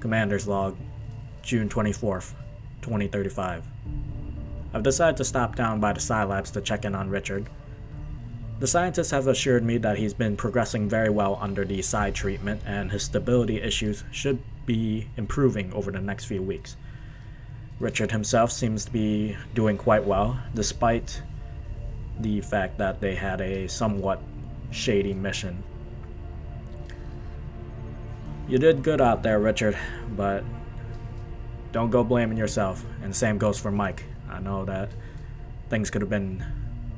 Commander's Log, June 24th, 2035. I've decided to stop down by the Scilabs to check in on Richard. The scientists have assured me that he's been progressing very well under the psi treatment and his stability issues should be improving over the next few weeks. Richard himself seems to be doing quite well, despite the fact that they had a somewhat shady mission. You did good out there, Richard, but don't go blaming yourself, and the same goes for Mike. I know that things could have been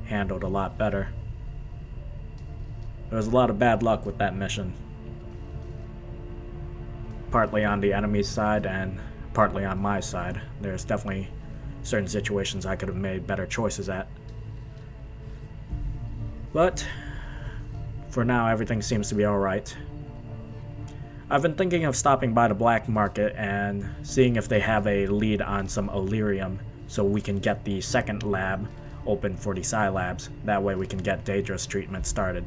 handled a lot better. There was a lot of bad luck with that mission. Partly on the enemy's side and partly on my side. There's definitely certain situations I could have made better choices at. But for now, everything seems to be alright. I've been thinking of stopping by the black market and seeing if they have a lead on some Elerium so we can get the second lab open for the psi labs. That way we can get Daedra's treatment started.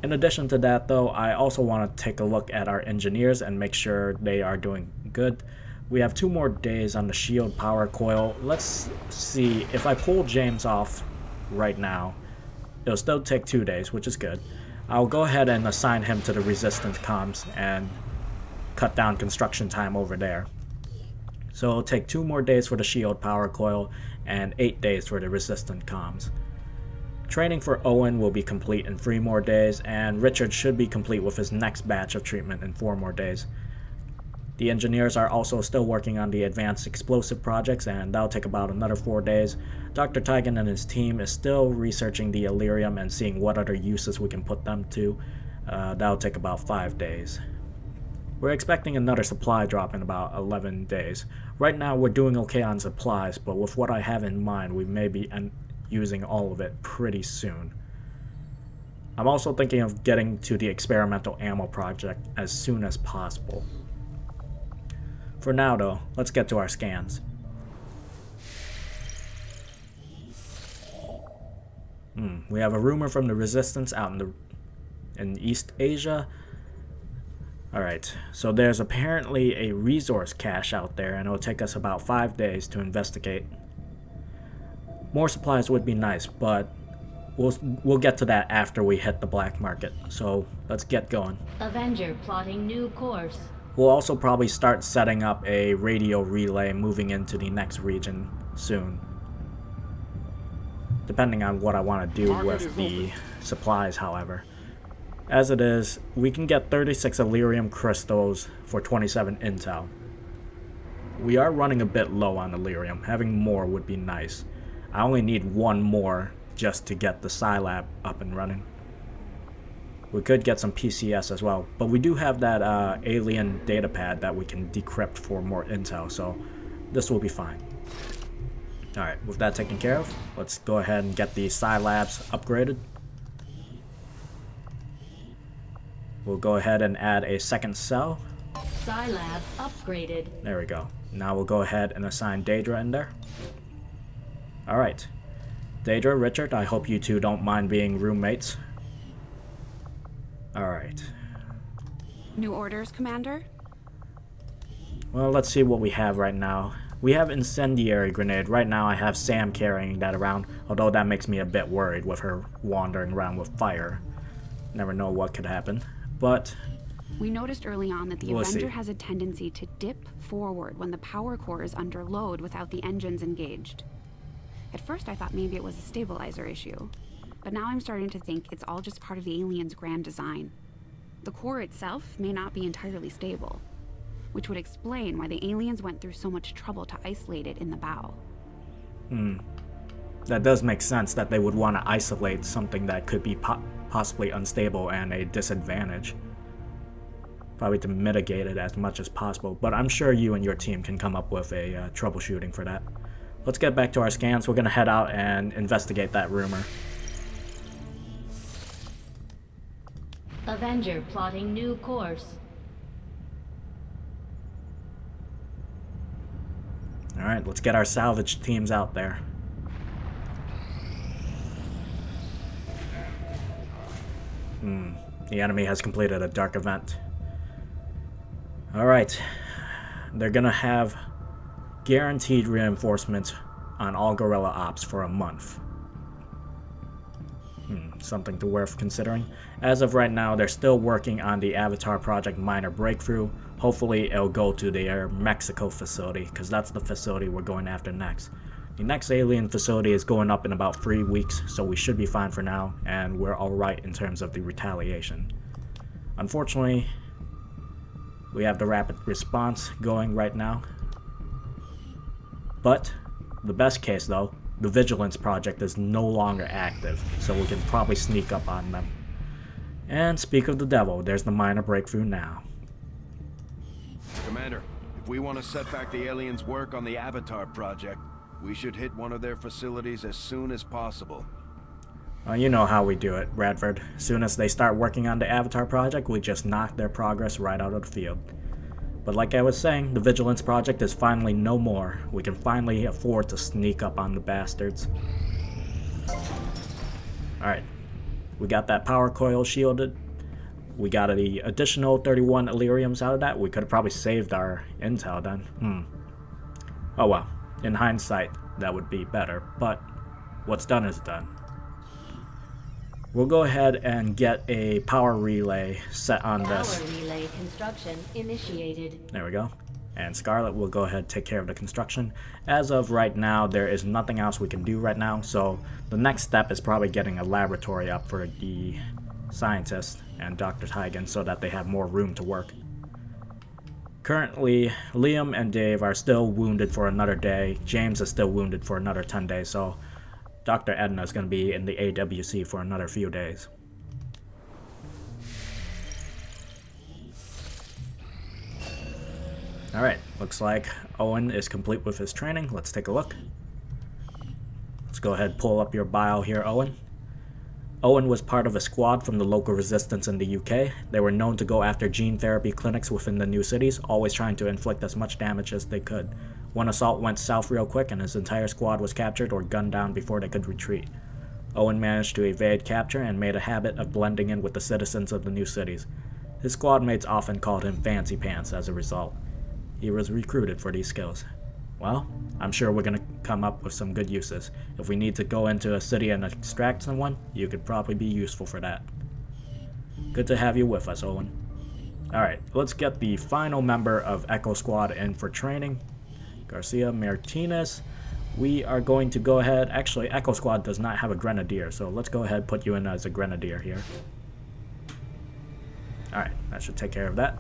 In addition to that though, I also want to take a look at our engineers and make sure they are doing good. We have 2 more days on the shield power coil. Let's see, if I pull James off right now, it'll still take 2 days, which is good. I'll go ahead and assign him to the resistance comms and cut down construction time over there. So it'll take 2 more days for the shield power coil and 8 days for the resistant comms. Training for Owen will be complete in 3 more days, and Richard should be complete with his next batch of treatment in 4 more days. The engineers are also still working on the advanced explosive projects, and that'll take about another 4 days. Dr. Tigan and his team is still researching the Elerium and seeing what other uses we can put them to. That'll take about 5 days. We're expecting another supply drop in about 11 days. Right now we're doing okay on supplies, but with what I have in mind, we may be using all of it pretty soon. I'm also thinking of getting to the experimental ammo project as soon as possible. For now though, let's get to our scans. We have a rumor from the Resistance out in East Asia. Alright, so there's apparently a resource cache out there and it'll take us about 5 days to investigate. More supplies would be nice, but we'll get to that after we hit the black market. So let's get going. Avenger plotting new course. We'll also probably start setting up a radio relay moving into the next region soon. Depending on what I want to do with the supplies, however. As it is, we can get 36 Elerium crystals for 27 intel. We are running a bit low on Elerium. Having more would be nice. I only need 1 more just to get the Scilab up and running. We could get some PCS as well, but we do have that alien data pad that we can decrypt for more intel, so this will be fine. Alright, with that taken care of, let's go ahead and get the Scilabs upgraded. We'll go ahead and add a second cell. Scilab upgraded. There we go. Now we'll go ahead and assign Daedra in there. Alright. Daedra, Richard, I hope you two don't mind being roommates. Alright. New orders, Commander? Well, let's see what we have right now. We have Incendiary Grenade. Right now I have Sam carrying that around, although that makes me a bit worried with her wandering around with fire. Never know what could happen, but we noticed early on that the we'll Avenger see. has a tendency to dip forward when the power core is under load without the engines engaged. At first I thought maybe it was a stabilizer issue, but now I'm starting to think it's all just part of the alien's grand design. The core itself may not be entirely stable, which would explain why the aliens went through so much trouble to isolate it in the bow. That does make sense that they would want to isolate something that could be possibly unstable and a disadvantage. Probably to mitigate it as much as possible, but I'm sure you and your team can come up with a troubleshooting for that. Let's get back to our scans. We're going to head out and investigate that rumor. Avenger plotting new course. Alright, let's get our salvage teams out there. The enemy has completed a dark event. Alright, they're gonna have guaranteed reinforcements on all guerrilla ops for a month. Something to worth considering. As of right now, they're still working on the Avatar Project Minor Breakthrough. Hopefully it'll go to their Mexico facility, because that's the facility we're going after next. The next alien facility is going up in about 3 weeks, so we should be fine for now, and we're alright in terms of the retaliation. Unfortunately, we have the rapid response going right now. But, the best case though, the Vigilance Project is no longer active, so we can probably sneak up on them. And speak of the devil, there's the minor breakthrough now. Commander, if we want to set back the aliens' work on the Avatar Project, we should hit one of their facilities as soon as possible. You know how we do it, Bradford. As soon as they start working on the Avatar Project, we just knock their progress right out of the field. But like I was saying, the Vigilance Project is finally no more. We can finally afford to sneak up on the bastards. Alright, we got that power coil shielded. We got the additional 31 Illyriums out of that. We could have probably saved our intel then. Oh well, in hindsight, that would be better. But what's done is done. We'll go ahead and get a power relay set on this. Power relay construction initiated. There we go. And Scarlet will go ahead and take care of the construction. As of right now, there is nothing else we can do right now, so the next step is probably getting a laboratory up for the scientists and Dr. Huygens so that they have more room to work. Currently, Liam and Dave are still wounded for another day. James is still wounded for another 10 days, so Dr. Edna is going to be in the AWC for another few days. Alright, looks like Owen is complete with his training. Let's take a look. Let's go ahead and pull up your bio here, Owen. Owen was part of a squad from the local resistance in the UK. They were known to go after gene therapy clinics within the new cities, always trying to inflict as much damage as they could. One assault went south real quick and his entire squad was captured or gunned down before they could retreat. Owen managed to evade capture and made a habit of blending in with the citizens of the new cities. His squad mates often called him Fancy Pants as a result. He was recruited for these skills. Well, I'm sure we're gonna come up with some good uses. If we need to go into a city and extract someone, you could probably be useful for that. Good to have you with us, Owen. Alright, let's get the final member of Echo Squad in for training. Garcia Martinez. We are going to go ahead, actually Echo Squad does not have a Grenadier, so let's go ahead and put you in as a Grenadier here. Alright, that should take care of that.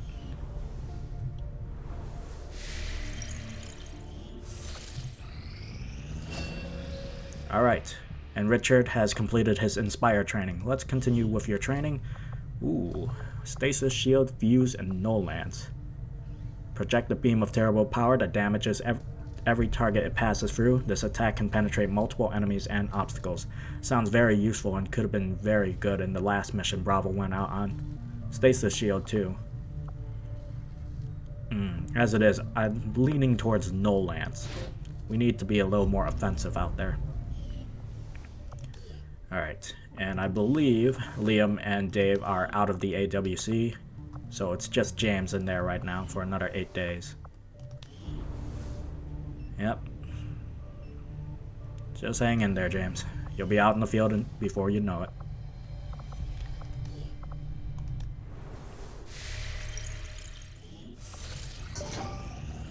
Alright, and Richard has completed his Inspire training. Let's continue with your training. Ooh, Stasis Shield, Fuse, and No Lance. Project a beam of terrible power that damages every target it passes through. This attack can penetrate multiple enemies and obstacles. Sounds very useful and could have been very good in the last mission Bravo went out on. Stasis Shield too. As it is, I'm leaning towards No Lance. We need to be a little more offensive out there. Alright, and I believe Liam and Dave are out of the AWC, so it's just James in there right now for another 8 days. Yep. Just hang in there, James. You'll be out in the field before you know it.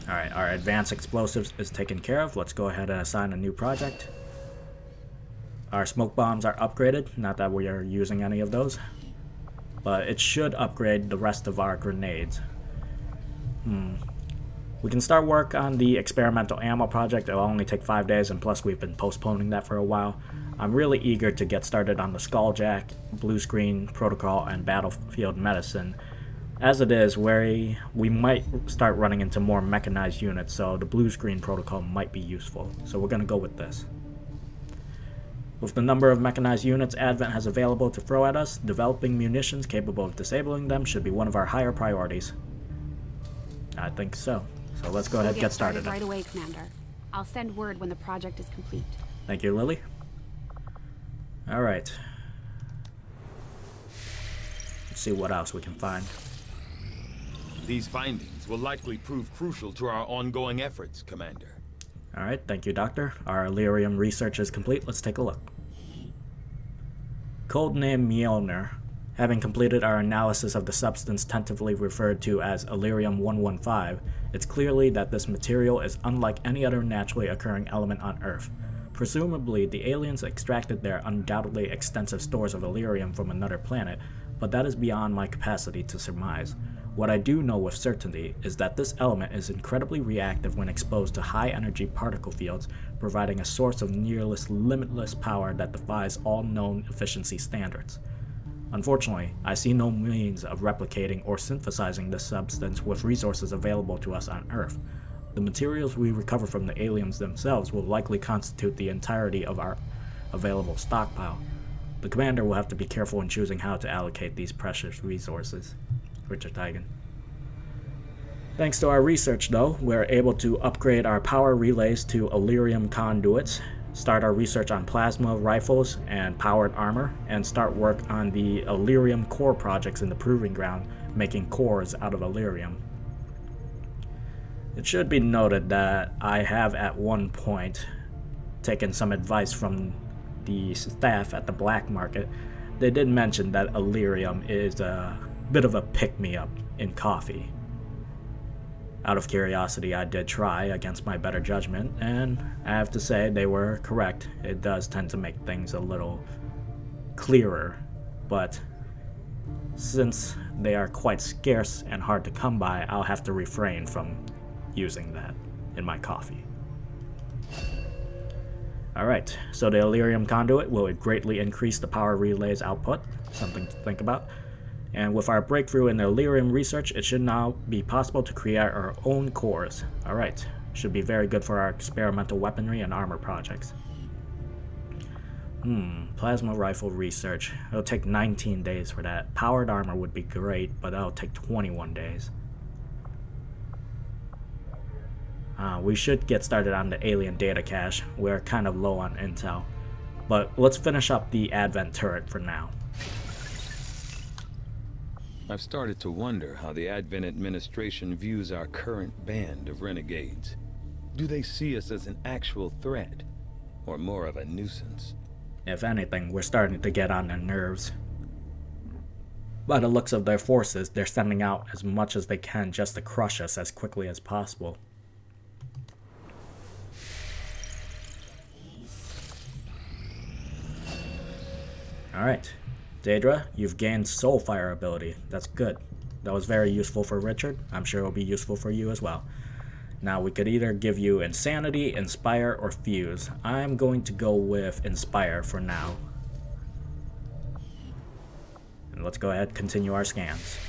Alright, our advanced explosives is taken care of. Let's go ahead and assign a new project. Our smoke bombs are upgraded, not that we are using any of those, but it should upgrade the rest of our grenades. We can start work on the experimental ammo project. It'll only take 5 days, and plus we've been postponing that for a while. I'm really eager to get started on the Skulljack, Blue Screen Protocol, and Battlefield Medicine. As it is, we might start running into more mechanized units, so the Blue Screen Protocol might be useful. So we're going to go with this. With the number of mechanized units Advent has available to throw at us, developing munitions capable of disabling them should be one of our higher priorities. I think so. So let's go ahead and get started right away, Commander. I'll send word when the project is complete. Thank you, Lily. Alright. Let's see what else we can find. These findings will likely prove crucial to our ongoing efforts, Commander. Alright, thank you, Doctor. Our Illyrium research is complete. Let's take a look. Codename Mjolnir. Having completed our analysis of the substance tentatively referred to as Illyrium-115, it's clearly that this material is unlike any other naturally occurring element on Earth. Presumably, the aliens extracted their undoubtedly extensive stores of Illyrium from another planet, but that is beyond my capacity to surmise. What I do know with certainty is that this element is incredibly reactive when exposed to high-energy particle fields, providing a source of nearly limitless power that defies all known efficiency standards. Unfortunately, I see no means of replicating or synthesizing this substance with resources available to us on Earth. The materials we recover from the aliens themselves will likely constitute the entirety of our available stockpile. The Commander will have to be careful in choosing how to allocate these precious resources. Richard Tigan. Thanks to our research, though, we're able to upgrade our power relays to Illyrium conduits, start our research on plasma rifles and powered armor, and start work on the Illyrium core projects in the Proving Ground, making cores out of Illyrium. It should be noted that I have at one point taken some advice from the staff at the black market. They did mention that Illyrium is a bit of a pick-me-up in coffee. Out of curiosity, I did try against my better judgment, and I have to say they were correct. It does tend to make things a little clearer, but since they are quite scarce and hard to come by, I'll have to refrain from using that in my coffee. Alright, so the Illyrium conduit will greatly increase the power relay's output, something to think about. And with our breakthrough in the Illyrium research, it should now be possible to create our own cores. Alright, should be very good for our experimental weaponry and armor projects. Plasma rifle research. It'll take 19 days for that. Powered armor would be great, but that'll take 21 days. We should get started on the alien data cache. We're kind of low on intel. But let's finish up the Advent turret for now. I've started to wonder how the Advent administration views our current band of renegades. Do they see us as an actual threat, or more of a nuisance? If anything, we're starting to get on their nerves. By the looks of their forces, they're sending out as much as they can just to crush us as quickly as possible. Alright. Daedra, you've gained Soulfire ability. That's good. That was very useful for Richard. I'm sure it'll be useful for you as well. Now we could either give you Insanity, Inspire, or Fuse. I'm going to go with Inspire for now. And let's go ahead and continue our scans.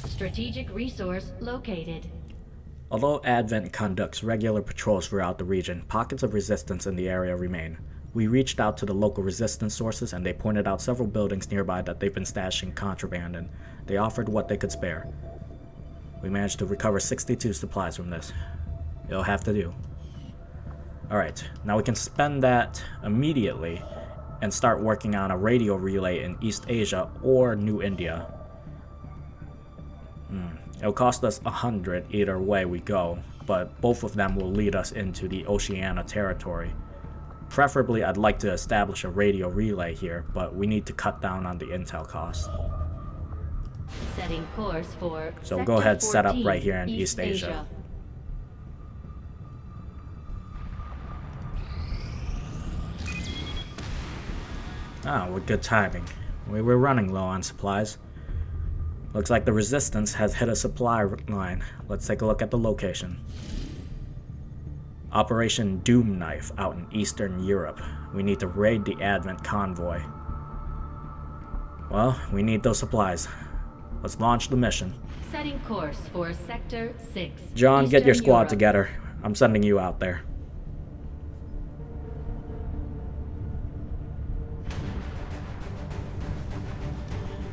Strategic resource located. Although Advent conducts regular patrols throughout the region, pockets of resistance in the area remain. We reached out to the local resistance sources and they pointed out several buildings nearby that they've been stashing contraband in. They offered what they could spare. We managed to recover 62 supplies from this. It'll have to do. Alright, now we can spend that immediately and start working on a radio relay in East Asia or New India. It'll cost us 100 either way we go, but both of them will lead us into the Oceania territory. Preferably, I'd like to establish a radio relay here, but we need to cut down on the intel costs. Setting course for so we'll go ahead and set up right here in East Asia. Ah, with good timing. We were running low on supplies. Looks like the Resistance has hit a supply line. Let's take a look at the location. Operation Doom Knife out in Eastern Europe. We need to raid the Advent convoy. Well, we need those supplies. Let's launch the mission. Setting course for Sector 6. John, get your Eastern squad Europe. together. I'm sending you out there.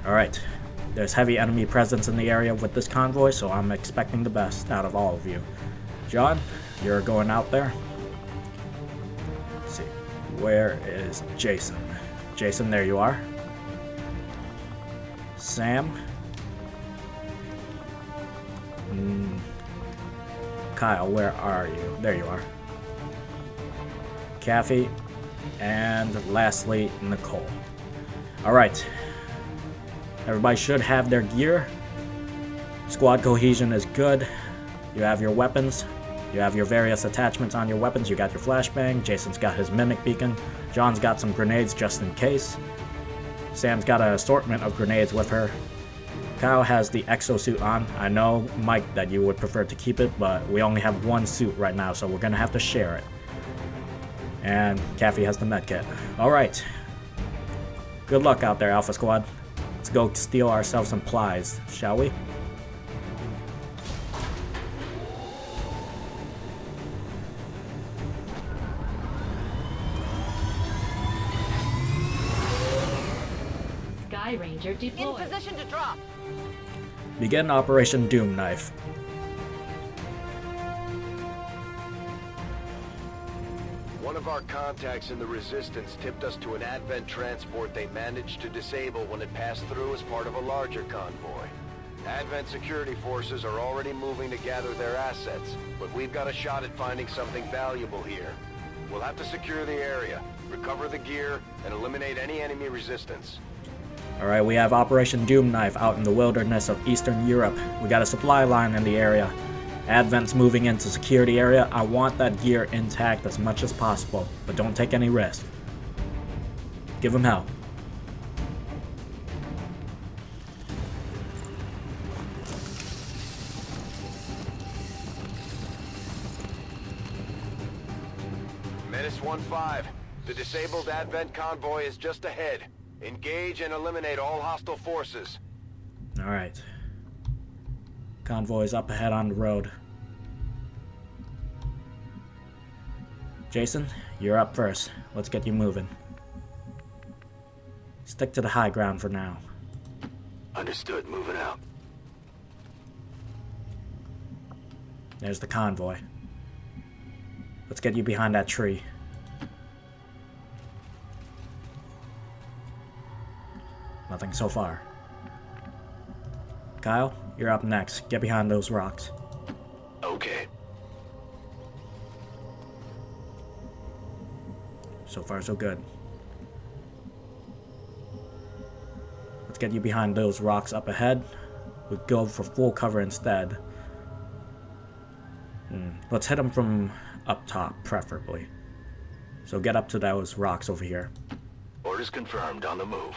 Alright. There's heavy enemy presence in the area with this convoy, so I'm expecting the best out of all of you. John, you're going out there. Let's see. Where is Jason? Jason, there you are. Sam. Kyle, where are you? There you are. Kathy, and lastly, Nicole. Alright. Everybody should have their gear. Squad cohesion is good. You have your weapons. You have your various attachments on your weapons. You got your flashbang. Jason's got his mimic beacon. John's got some grenades just in case. Sam's got an assortment of grenades with her. Kyle has the exosuit on. I know, Mike, that you would prefer to keep it, but we only have one suit right now, so we're gonna have to share it. And Kathy has the medkit. Alright. Good luck out there, Alpha Squad. Let's go steal ourselves some plies, shall we? Sky Ranger deployed. In position to drop. Begin Operation Doom Knife. One of our contacts in the Resistance tipped us to an Advent transport they managed to disable when it passed through as part of a larger convoy. Advent security forces are already moving to gather their assets, but we've got a shot at finding something valuable here. We'll have to secure the area, recover the gear, and eliminate any enemy resistance. Alright, we have Operation Doom Knife out in the wilderness of Eastern Europe. We got a supply line in the area. Advent's moving into security area. I want that gear intact as much as possible, but don't take any risk. Give him hell. Menace 1-5. The disabled Advent convoy is just ahead. Engage and eliminate all hostile forces. Alright. Convoy's up ahead on the road. Jason, you're up first. Let's get you moving. Stick to the high ground for now. Understood. Moving out. There's the convoy. Let's get you behind that tree. Nothing so far. Kyle, you're up next. Get behind those rocks. Okay. So far, so good. Let's get you behind those rocks up ahead. We'll go for full cover instead. Let's hit them from up top, preferably. So get up to those rocks over here. Orders confirmed. On the move.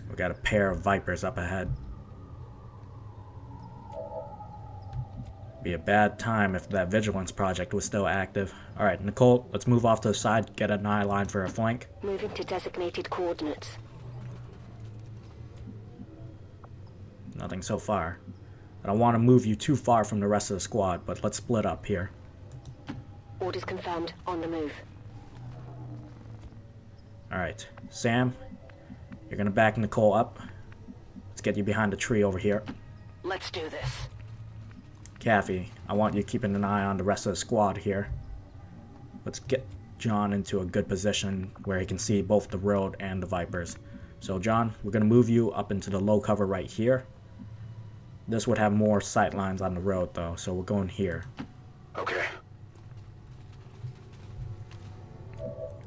We got a pair of Vipers up ahead. Be a bad time if that Vigilance project was still active. Alright, Nicole, let's move off to the side, get an eye line for a flank. Moving to designated coordinates. Nothing so far. I don't want to move you too far from the rest of the squad, but let's split up here. Orders confirmed. On the move. Alright, Sam, you're gonna back Nicole up. Let's get you behind the tree over here. Let's do this. Kathy, I want you keeping an eye on the rest of the squad here. Let's get John into a good position where he can see both the road and the Vipers. So John, we're gonna move you up into the low cover right here. This would have more sight lines on the road though, so we're going here. Okay.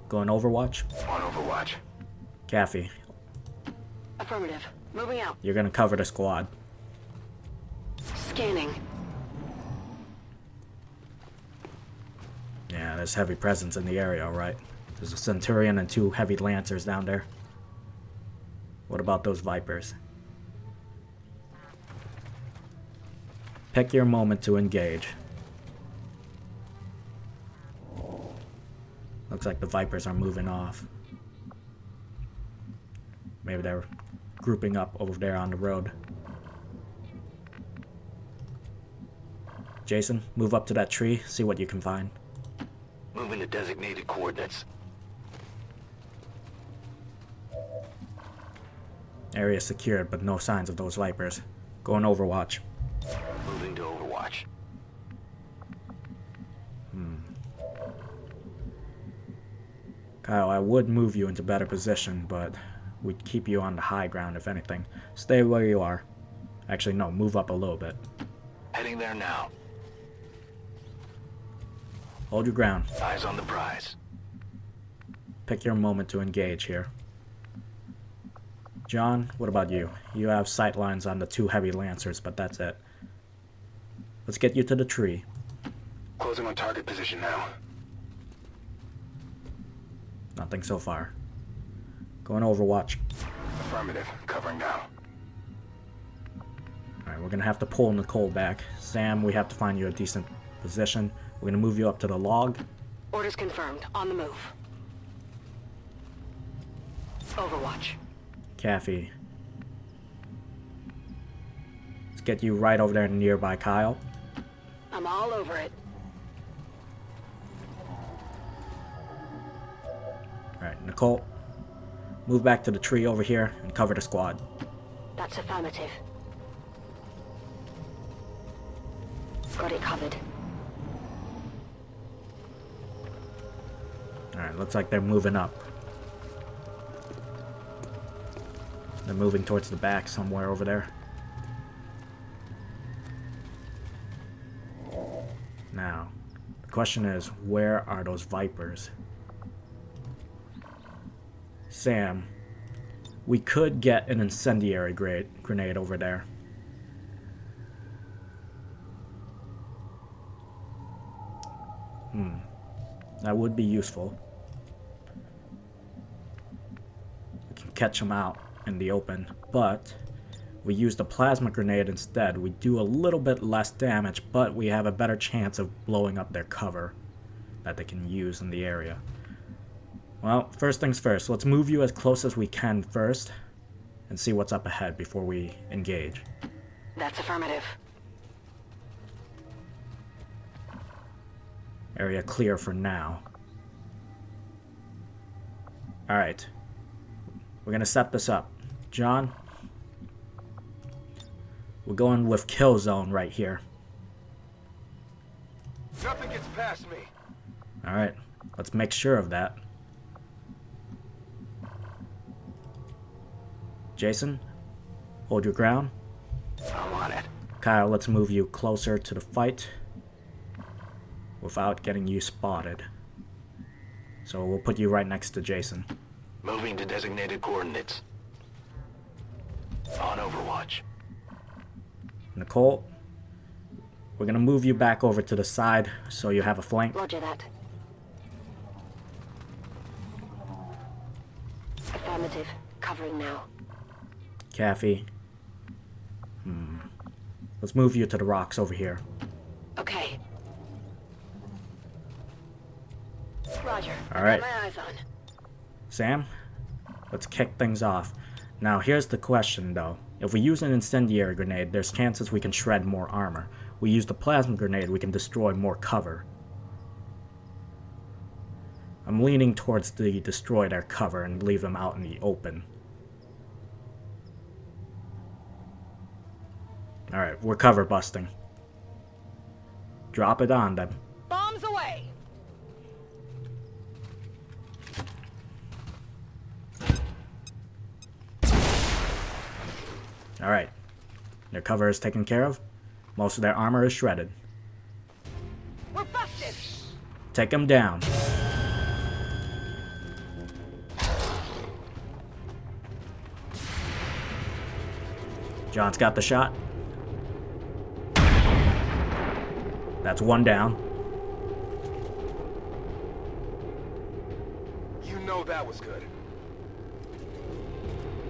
Going Overwatch? On Overwatch. Kathy, Affirmative. Moving out. you're gonna cover the squad. Scanning. Yeah, there's heavy presence in the area, alright. There's a Centurion and 2 heavy Lancers down there. What about those Vipers? Pick your moment to engage. Looks like the Vipers are moving off. Maybe they're grouping up over there on the road. Jason, move up to that tree, see what you can find. Moving to designated coordinates. Area secured, but no signs of those Vipers. Going Overwatch. Moving to Overwatch. Kyle, I would move you into better position, but we'd keep you on the high ground if anything. Stay where you are. Actually, no, move up a little bit. Heading there now. Hold your ground. Eyes on the prize. Pick your moment to engage here. John, what about you? You have sight lines on the 2 heavy lancers, but that's it. Let's get you to the tree. Closing on target position now. Nothing so far. Going Overwatch. Affirmative. Covering now. Alright, we're gonna have to pull Nicole back. Sam, we have to find you a decent position. We're gonna move you up to the log. Orders confirmed. On the move. Overwatch. Kathy. Let's get you right over there nearby Kyle. I'm all over it. Alright, Nicole. Move back to the tree over here and cover the squad. That's affirmative. Got it covered. Alright, looks like they're moving up. They're moving towards the back somewhere over there. Now, the question is, where are those Vipers? Sam, we could get an incendiary grenade over there. That would be useful. We can catch them out in the open, but we use the plasma grenade instead. We do a little bit less damage, but we have a better chance of blowing up their cover that they can use in the area. Well, first things first, let's move you as close as we can first and see what's up ahead before we engage. That's affirmative. Area clear for now. Alright. We're gonna set this up. John, we're going with kill zone right here. Nothing gets past me. Alright, let's make sure of that. Jason, hold your ground. I'm on it. Kyle, let's move you closer to the fight without getting you spotted. So we'll put you right next to Jason. Moving to designated coordinates. On Overwatch. Nicole, we're gonna move you back over to the side so you have a flank. Roger that. Affirmative. Covering now. Kathy, let's move you to the rocks over here. Okay. Roger. All right. Got my eyes on. Sam, let's kick things off. Now here's the question though. If we use an incendiary grenade, there's chances we can shred more armor. We use the plasma grenade, we can destroy more cover. I'm leaning towards the destroy their cover and leave them out in the open. Alright, we're cover busting. Drop it on them. Bombs away! Alright. Their cover is taken care of. Most of their armor is shredded. We're busted! Take them down. John's got the shot. That's one down. You know that was good.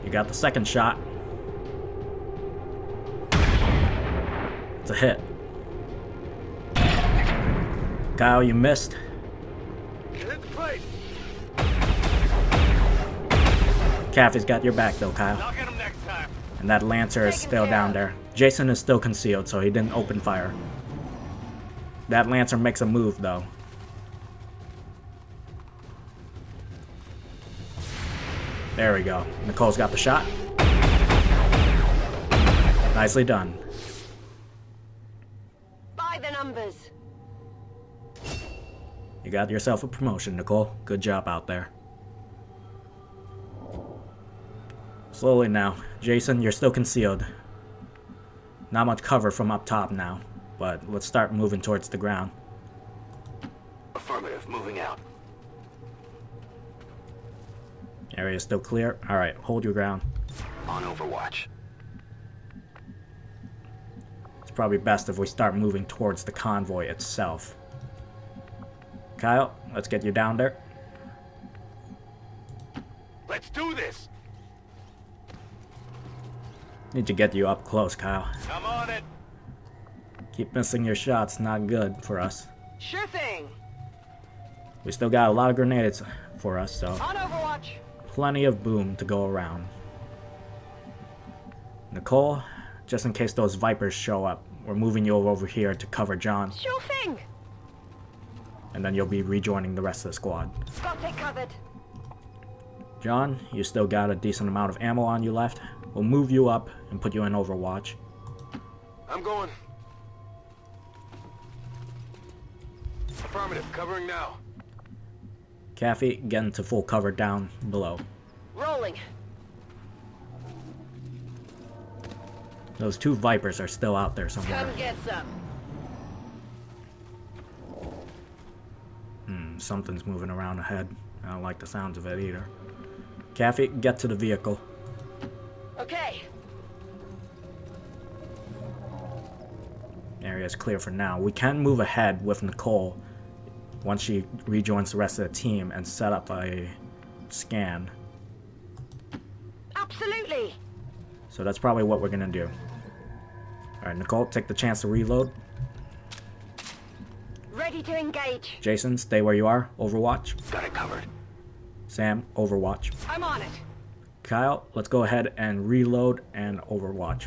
You got the second shot. It's a hit. Kyle, you missed. Hit the plate. Kathy's got your back though, Kyle. I'll get him next time. And that Lancer is still down there. Jason is still concealed, so he didn't open fire. That Lancer makes a move though. There we go. Nicole's got the shot. Nicely done. By the numbers. You got yourself a promotion, Nicole. Good job out there. Slowly now. Jason, you're still concealed. Not much cover from up top now, but let's start moving towards the ground. Affirmative, moving out. Area still clear. Alright, hold your ground. On Overwatch. It's probably best if we start moving towards the convoy itself. Kyle, let's get you down there. Let's do this! Need to get you up close, Kyle. I'm on it! Keep missing your shots, not good for us. Sure thing. We still got a lot of grenades for us, so On Overwatch. plenty of boom to go around. Nicole, just in case those Vipers show up, we're moving you over here to cover John, Sure thing. and then you'll be rejoining the rest of the squad. Got it covered. John, you still got a decent amount of ammo on you left. We'll move you up and put you in Overwatch. I'm going. Affirmative, covering now. Kathy, get into full cover down below. Rolling. Those two Vipers are still out there somewhere. Come get some. Something's moving around ahead. I don't like the sounds of it either. Kathy, get to the vehicle. Okay. Area's clear for now. We can move ahead with Nicole once she rejoins the rest of the team and set up a scan. Absolutely. So that's probably what we're gonna do. Alright, Nicole, take the chance to reload. Ready to engage. Jason, stay where you are. Overwatch. Got it covered. Sam, Overwatch. I'm on it. Kyle, let's go ahead and reload and Overwatch.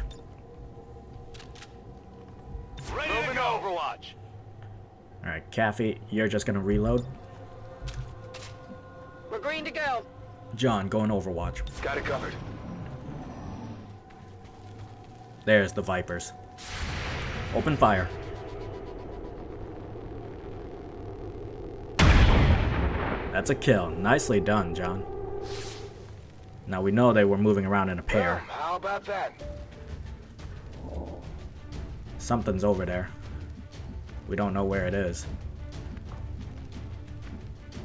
Ready to go. Overwatch. Alright, Kathy, you're just gonna reload. We're green to go. John, going Overwatch. Got it covered. There's the Vipers. Open fire. That's a kill. Nicely done, John. Now we know they were moving around in a pair. How about that? Something's over there. We don't know where it is.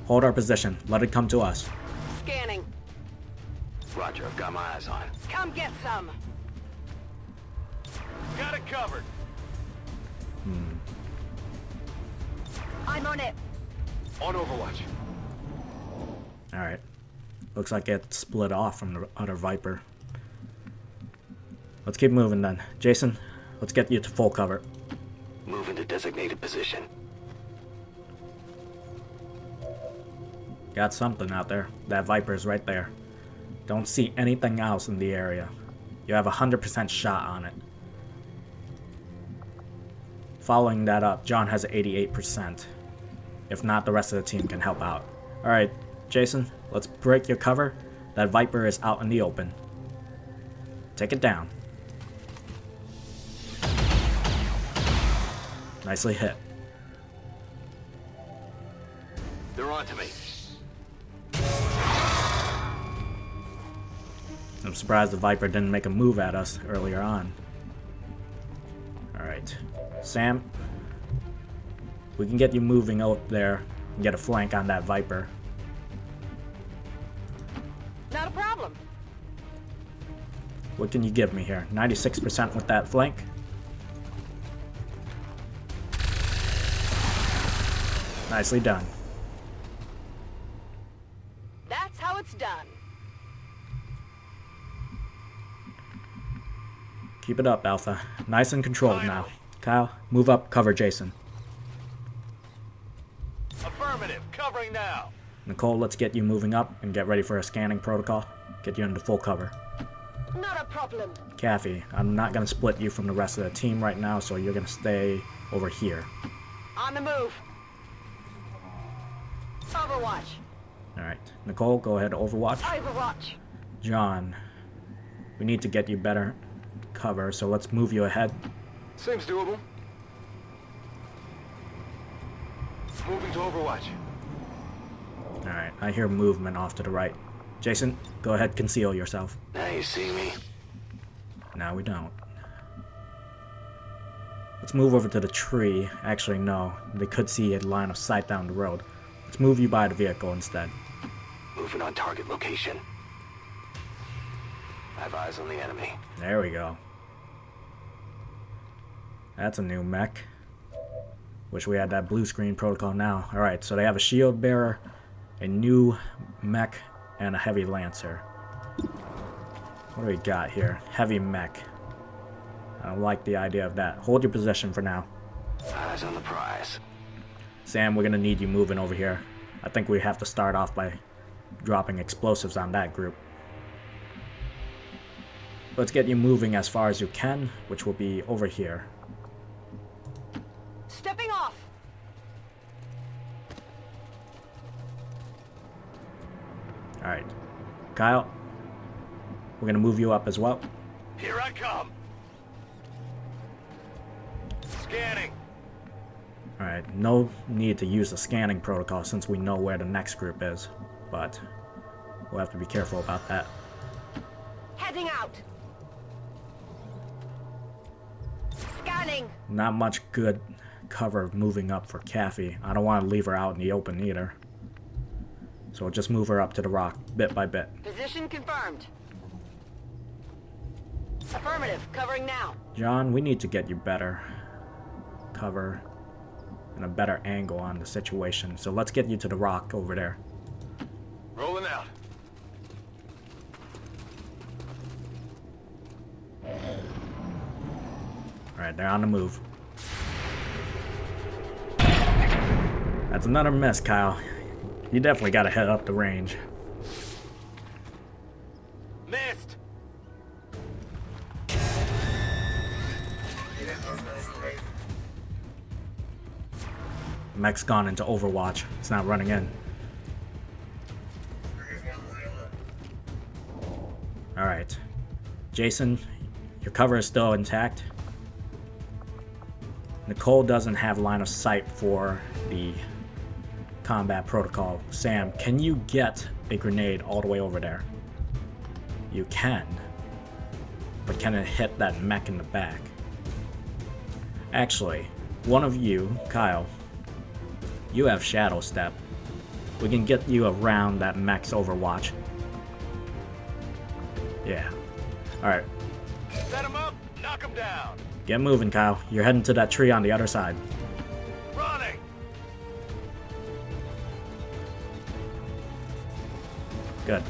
Hold our position. Let it come to us. Scanning. Roger, I've got my eyes on it. Come get some. Got it covered. I'm on it. On Overwatch. Alright. Looks like it split off from the other Viper. Let's keep moving then. Jason, let's get you to full cover. Move into designated position. Got something out there. That Viper's right there. Don't see anything else in the area. You have a 100% shot on it. Following that up, John has 88%. If not, the rest of the team can help out. Alright, Jason, let's break your cover. That Viper is out in the open. Take it down. Nicely hit. They're on to me. I'm surprised the Viper didn't make a move at us earlier on. Alright. Sam, we can get you moving out there and get a flank on that Viper. Not a problem. What can you give me here? 96% with that flank? Nicely done. That's how it's done. Keep it up, Alpha. Nice and controlled now. Kyle, move up, cover Jason. Affirmative, covering now. Nicole, let's get you moving up and get ready for a scanning protocol. Get you into full cover. Not a problem. Kathy, I'm not going to split you from the rest of the team right now, so you're going to stay over here. On the move. Overwatch. Alright, Nicole, go ahead, Overwatch. Overwatch. John, we need to get you better cover, so let's move you ahead. Seems doable. Moving to Overwatch. Alright, I hear movement off to the right. Jason, go ahead, conceal yourself. Now you see me. Now we don't. Let's move over to the tree. Actually, no. They could see a line of sight down the road. Let's move you by the vehicle instead. Moving on target location. I have eyes on the enemy. There we go. That's a new mech. Wish we had that blue screen protocol now. Alright, so they have a shield bearer, a new mech, and a heavy lancer. What do we got here? Heavy mech. I don't like the idea of that. Hold your position for now. Eyes on the prize. Sam, we're gonna need you moving over here. I think we have to start off by dropping explosives on that group. Let's get you moving as far as you can, which will be over here. Stepping off. Alright. Kyle, we're gonna move you up as well. Here I come. Scanning. Alright, no need to use the scanning protocol since we know where the next group is, but we'll have to be careful about that. Heading out. Scanning. Not much good cover moving up for Kathy. I don't want to leave her out in the open either. So we'll just move her up to the rock, bit by bit. Position confirmed. Affirmative. Covering now. John, we need to get you better cover and a better angle on the situation. So let's get you to the rock over there. Rolling out. Alright, they're on the move. That's another miss, Kyle. You definitely gotta head up the range. Missed. Mech's gone into Overwatch. It's not running in. Alright. Jason, your cover is still intact. Nicole doesn't have line of sight for the combat protocol. Sam, can you get a grenade all the way over there? You can. But can it hit that mech in the back? Actually, one of you, Kyle, you have Shadow Step. We can get you around that mech's Overwatch. Yeah. Alright. Set him up, knock him down. Get moving, Kyle. You're heading to that tree on the other side. Running. Good.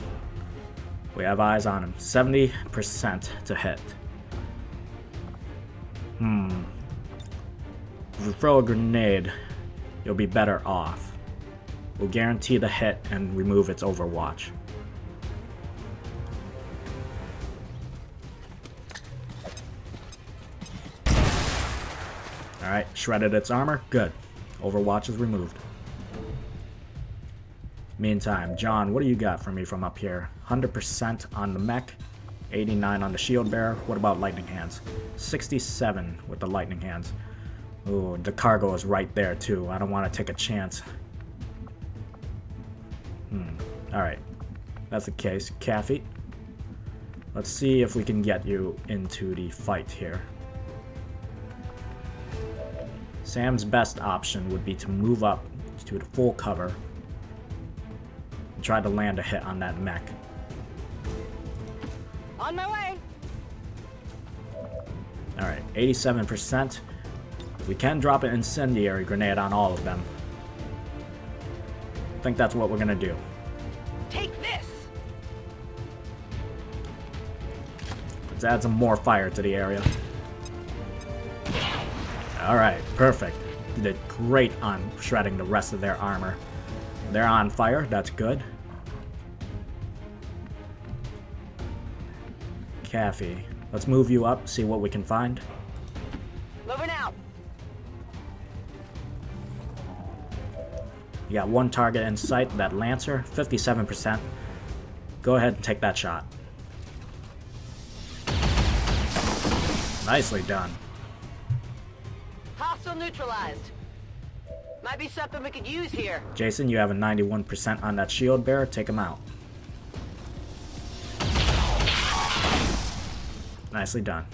We have eyes on him. 70% to hit. If you throw a grenade, you'll be better off. We'll guarantee the hit and remove its Overwatch. Alright, shredded its armor. Good. Overwatch is removed. Meantime, John, what do you got for me from up here? 100% on the mech, 89 on the shield bearer. What about lightning hands? 67 with the lightning hands. Ooh, the cargo is right there too. I don't want to take a chance. Alright. That's the case. Kathy, let's see if we can get you into the fight here. Sam's best option would be to move up to the full cover and try to land a hit on that mech. On my way. Alright, 87%. We can drop an incendiary grenade on all of them. I think that's what we're gonna do. Take this. Let's add some more fire to the area. Alright, perfect. You did great on shredding the rest of their armor. They're on fire, that's good. Kathy, let's move you up, see what we can find. Moving out. You got one target in sight, that Lancer, 57%. Go ahead and take that shot. Nicely done. Hostile neutralized. Might be something we could use here. Jason, you have a 91% on that shield bearer. Take him out. Nicely done.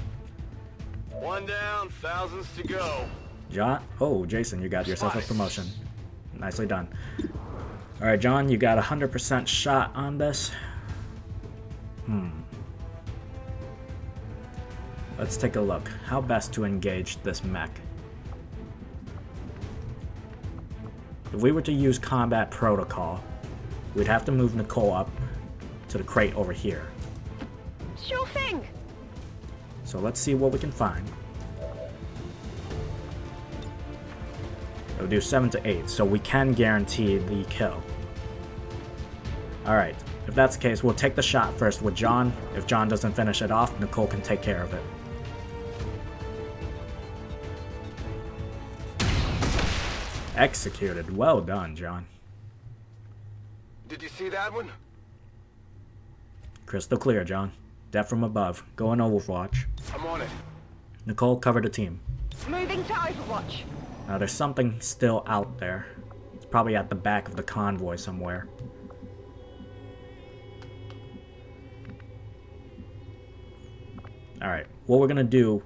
One down, thousands to go. John, oh, Jason, you got yourself a promotion. Nicely done. Alright, John, you got 100% shot on this. Let's take a look. How best to engage this mech? If we were to use combat protocol, we'd have to move Nicole up to the crate over here. Sure thing. So let's see what we can find. It'll do 7 to 8, so we can guarantee the kill. Alright, if that's the case, we'll take the shot first with John. If John doesn't finish it off, Nicole can take care of it. Executed. Well done, John. Did you see that one? Crystal clear, John. Death from above. Go on Overwatch. I'm on it. Nicole, cover the team. Moving to Overwatch. Now there's something still out there. It's probably at the back of the convoy somewhere. Alright, what we're gonna do,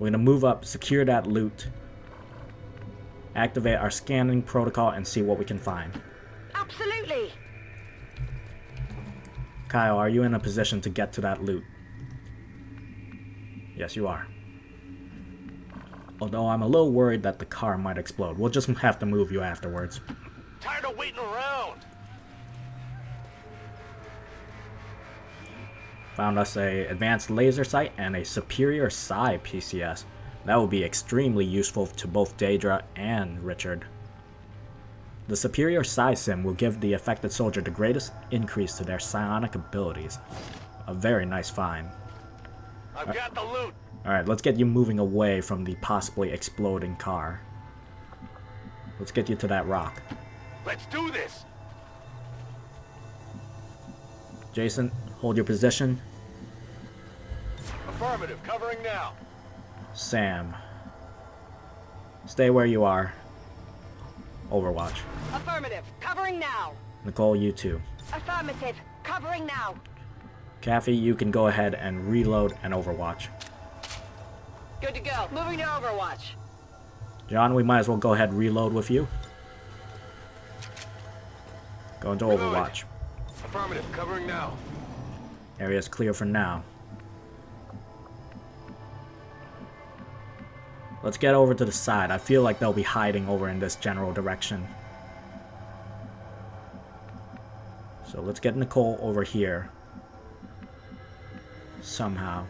we're gonna move up, secure that loot, activate our scanning protocol, and see what we can find. Absolutely. Kyle, are you in a position to get to that loot? Yes, you are. Although I'm a little worried that the car might explode. We'll just have to move you afterwards. Tired of waiting around. Found us a advanced laser sight and a superior psi PCS. That will be extremely useful to both Daedra and Richard. The superior psi sim will give the affected soldier the greatest increase to their psionic abilities. A very nice find. I've got the loot. Alright, let's get you moving away from the possibly exploding car. Let's get you to that rock. Let's do this. Jason, hold your position. Affirmative, covering now. Sam, stay where you are. Overwatch. Affirmative, covering now. Nicole, you too. Affirmative, covering now. Kathy, you can go ahead and reload and Overwatch. Good to go. Moving to Overwatch. John, we might as well go ahead and reload with you. Go into Reload. Overwatch. Affirmative, covering now. Area's clear for now. Let's get over to the side. I feel like they'll be hiding over in this general direction. So let's get Nicole over here. Somehow.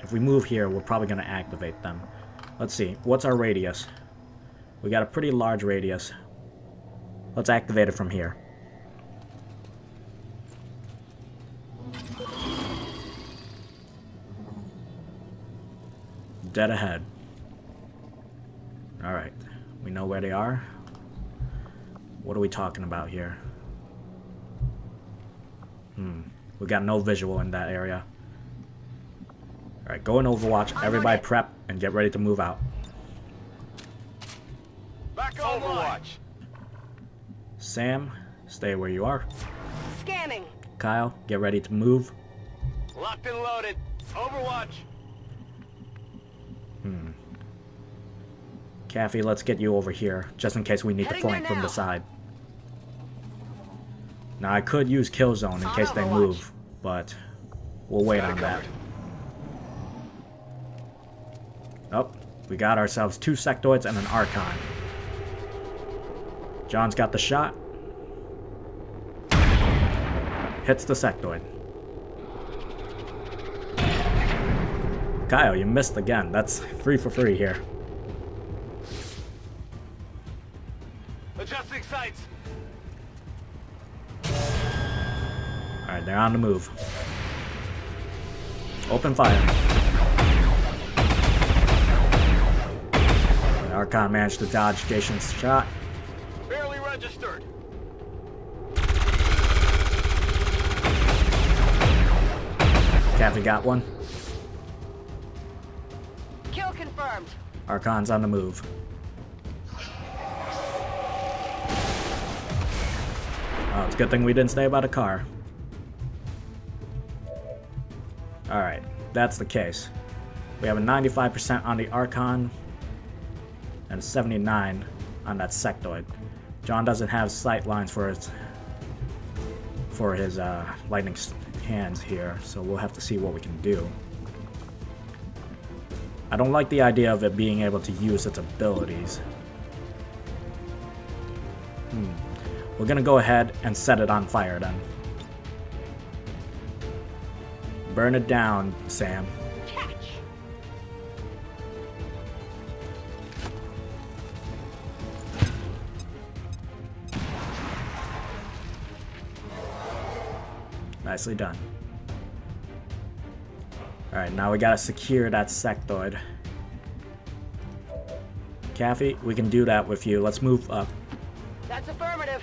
If we move here, we're probably going to activate them. Let's see. What's our radius? We got a pretty large radius. Let's activate it from here. Dead ahead. Alright, we know where they are. What are we talking about here? We got no visual in that area. Alright, go in Overwatch. Everybody prep and get ready to move out. Back Overwatch. Sam, stay where you are. Scanning. Kyle, get ready to move. Locked and loaded. Overwatch. Kathy, let's get you over here, just in case we need to Heading flank there from now. the side. Now, I could use Killzone in case they Overwatch. move, but we'll wait on that. Oh, we got ourselves 2 sectoids and an Archon. John's got the shot. Hits the sectoid. Kyle, you missed again. That's 3 for 3 here. Adjusting sights. Alright, they're on the move. Open fire. The Archon managed to dodge Jason's shot. Barely registered. Kathy got one. Kill confirmed. Archon's on the move. Oh, it's a good thing we didn't stay by the car. Alright. that's the case. We have a 95% on the Archon and a 79 on that sectoid. John doesn't have sight lines for his lightning hands here, so we'll have to see what we can do. I don't like the idea of it being able to use its abilities. We're gonna go ahead and set it on fire then. Burn it down, Sam. Nicely done. Alright, now we gotta secure that sectoid. Kathy, we can do that with you. Let's move up. That's affirmative.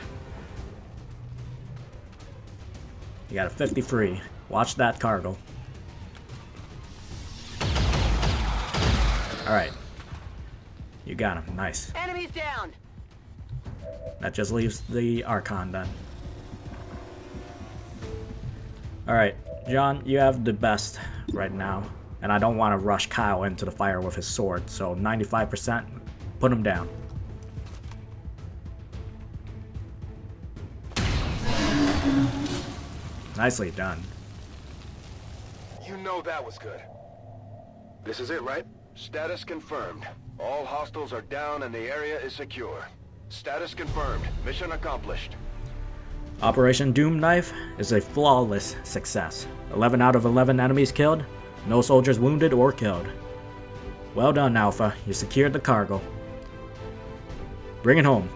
You got a 53. Watch that cargo. Alright. You got him. Nice. Enemies down. That just leaves the Archon then. Alright, John, you have the best right now. And I don't want to rush Kyle into the fire with his sword, so 95%, put him down. Nicely done. You know that was good. This is it, right? Status confirmed. All hostiles are down and the area is secure. Status confirmed. Mission accomplished. Operation Doom Knife is a flawless success. 11 out of 11 enemies killed, no soldiers wounded or killed. Well done, Alpha. You secured the cargo. Bring it home.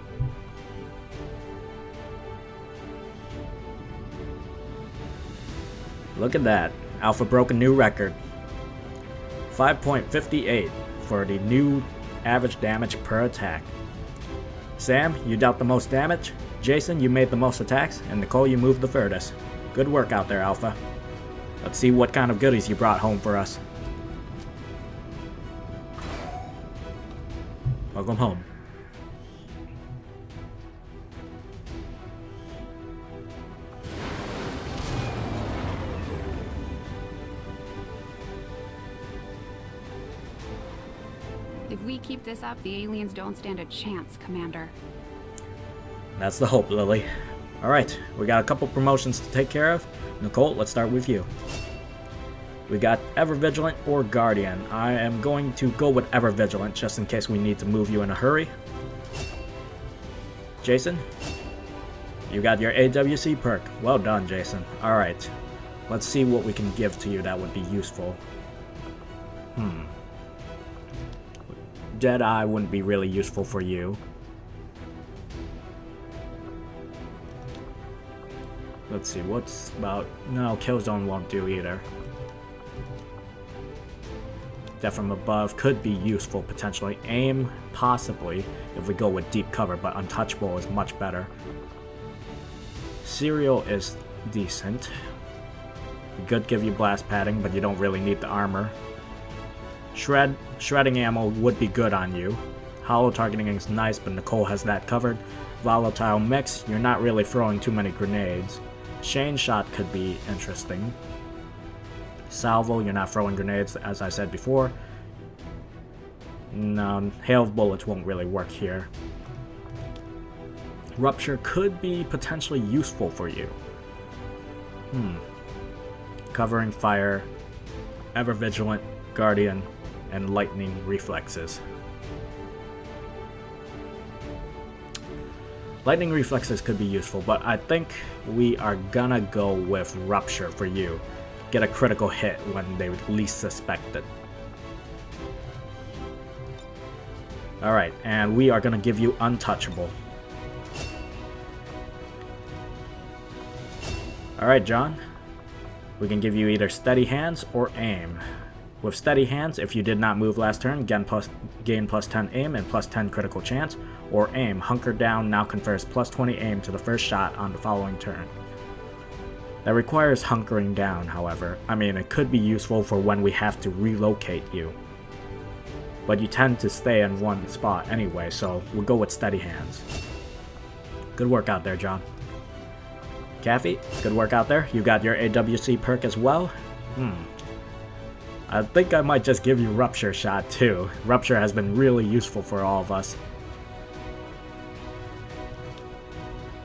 Look at that. Alpha broke a new record. 5.58 for the new average damage per attack. Sam, you dealt the most damage. Jason, you made the most attacks. And Nicole, you moved the furthest. Good work out there, Alpha. Let's see what kind of goodies you brought home for us. Welcome home. If we keep this up, the aliens don't stand a chance, Commander. That's the hope, Lily. Alright, we got a couple promotions to take care of. Nicole, let's start with you. We got Ever Vigilant or Guardian. I am going to go with Ever Vigilant just in case we need to move you in a hurry. Jason, you got your AWC perk. Well done, Jason. Alright, let's see what we can give to you that would be useful. Deadeye wouldn't be really useful for you. Let's see, what's about... No, Killzone won't do either. Death from Above could be useful, potentially. Aim, possibly, if we go with Deep Cover, but Untouchable is much better. Serial is decent. It could give you Blast Padding, but you don't really need the armor. Shredding ammo would be good on you. Hollow targeting is nice, but Nicole has that covered. Volatile Mix, you're not really throwing too many grenades. Chain Shot could be interesting. Salvo, you're not throwing grenades, as I said before. No, Hail of Bullets won't really work here. Rupture could be potentially useful for you. Covering Fire, Ever Vigilant, Guardian, and Lightning Reflexes. Lightning Reflexes could be useful, but I think we are gonna go with Rupture for you. Get a critical hit when they least suspect it. Alright, and we are gonna give you Untouchable. Alright, John. We can give you either Steady Hands or Aim. With Steady Hands, if you did not move last turn, gain plus 10 aim and plus 10 critical chance, or Aim, Hunker Down now confers plus 20 aim to the first shot on the following turn. That requires hunkering down, however. I mean, it could be useful for when we have to relocate you. But you tend to stay in one spot anyway, so we'll go with Steady Hands. Good work out there, John. Kathy, good work out there. You got your AWC perk as well. I think I might just give you Rupture Shot too. Rupture has been really useful for all of us.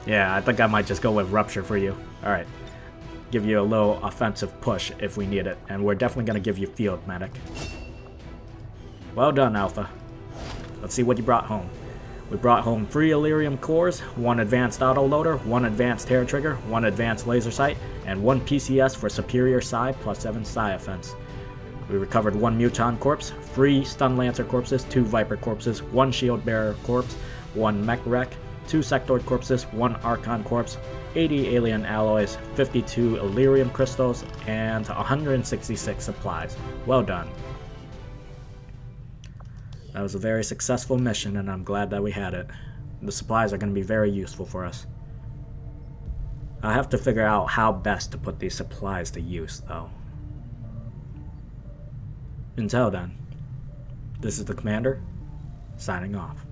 Yeah, I think I might just go with Rupture for you. Alright. Give you a little offensive push if we need it. And we're definitely going to give you Field Medic. Well done, Alpha. Let's see what you brought home. We brought home 3 Elerium cores, 1 advanced autoloader, 1 advanced hair trigger, 1 advanced laser sight, and 1 PCS for superior psi plus 7 psi offense. We recovered 1 Muton corpse, 3 Stun Lancer corpses, 2 Viper corpses, 1 Shield Bearer corpse, 1 Mech Wreck, 2 Sectoid corpses, 1 Archon corpse, 80 alien alloys, 52 Elerium crystals, and 166 supplies. Well done. That was a very successful mission, and I'm glad that we had it. The supplies are going to be very useful for us. I have to figure out how best to put these supplies to use, though. Until then, this is the Commander, signing off.